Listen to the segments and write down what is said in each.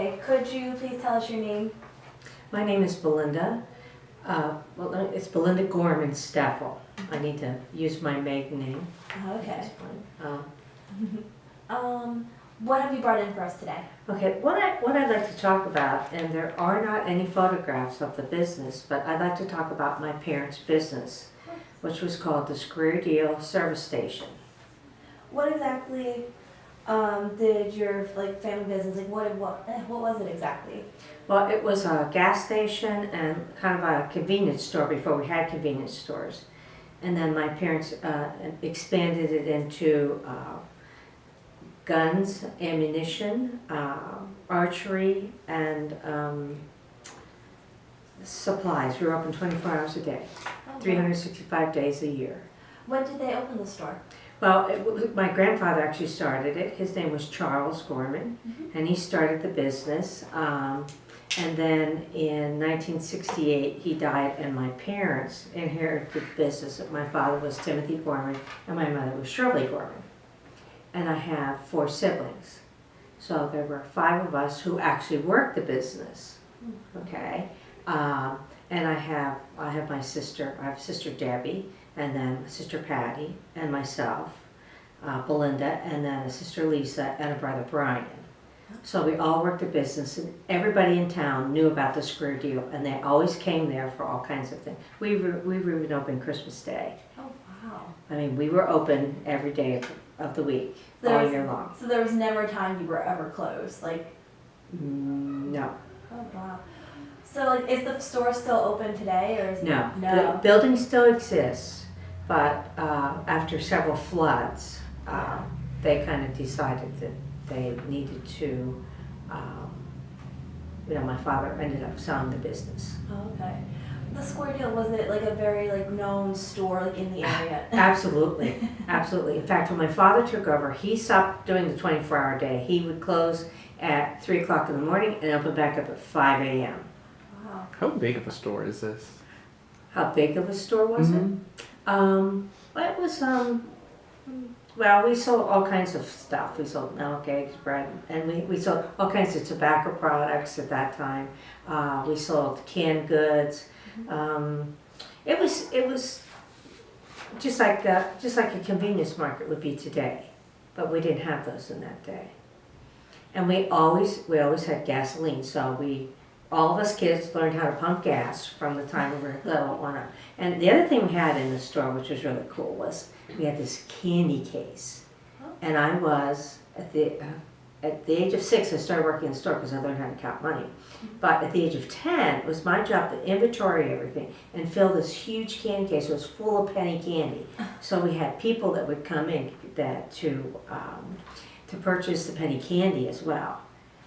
Could you please tell us your name? My name is Belinda. It's Belinda Gorman-Stefl. I need to use my maiden name. Okay. Uh, What have you brought in for us today? okay, what I'd like to talk about, and there are not any photographs of the business, but I'd like to talk about my parents' business, which was called the Square Deal Service Station. What exactly did your family business what was it exactly? Well, it was a gas station and kind of a convenience store before we had convenience stores. And then my parents expanded it into guns, ammunition, archery, and supplies. We were open 24 hours a day, 365 days a year. When did they open the store? Well, my grandfather actually started it. His name was Charles Gorman, and he started the business. And then in 1968, he died, and my parents inherited the business. My father was Timothy Gorman, and my mother was Shirley Gorman. And I have 4 siblings. So there were 5 of us who actually worked the business. Okay, and I have my sister. I have sister Debbie, and then sister Patty, and myself, Belinda, and then a sister Lisa, and a brother Brian. So we all worked the business, and everybody in town knew about the Square Deal, and they always came there for all kinds of things. We were even open Christmas Day. Oh wow! I mean, we were open every day of the week, all year long. So there was never a time you were ever closed, No. Oh wow! So is the store still open today, or is No. No. The building still exists, but after several floods, they kind of decided that they needed to, my father ended up selling the business. Oh, okay. The Square Deal, was it a very known store in the area? Absolutely, absolutely. In fact, when my father took over, he stopped doing the 24-hour day. He would close at 3 o'clock in the morning and open back up at 5 a.m. Wow. How big of a store is this? How big of a store was it? Well, it was, well, we sold all kinds of stuff. We sold milk, eggs, bread, and we sold all kinds of tobacco products at that time. We sold canned goods. It was just like a convenience market would be today, but we didn't have those in that day. And we always had gasoline, so all of us kids learned how to pump gas from the time we were little. And the other thing we had in the store, which was really cool, was we had this candy case. And I was, at the age of 6, I started working in the store because I learned how to count money. But at the age of 10, it was my job to inventory everything and fill this huge candy case. It was full of penny candy. So we had people that would come in to purchase the penny candy as well.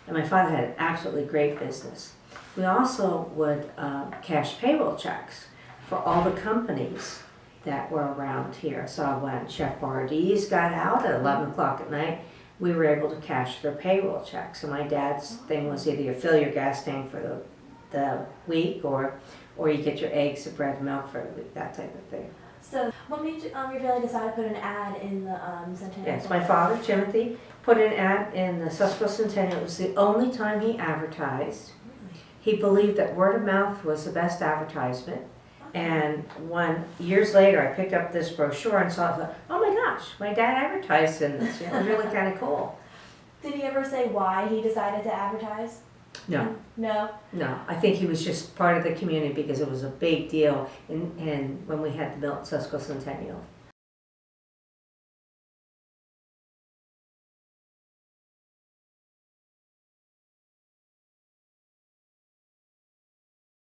And my father had an absolutely great business. We also would cash payroll checks for all the companies that were around here. So when Chef Boyardee's got out at 11 o'clock at night, we were able to cash their payroll checks. So my dad's thing was either you fill your gas tank for the week, or you get your eggs and bread and milk for the week, that type of thing. So what made your family decide to put an ad in the Centennial? Yes, my father, Timothy, put an ad in the Susquehanna Centennial. It was the only time he advertised. He believed that word of mouth was the best advertisement. And years later, I picked up this brochure and saw it. Thought, oh my gosh, my dad advertised in this. It was really kind of cool. Did he ever say why he decided to advertise? No. No? No. I think he was just part of the community because it was a big deal when we had the Milton History Harvest.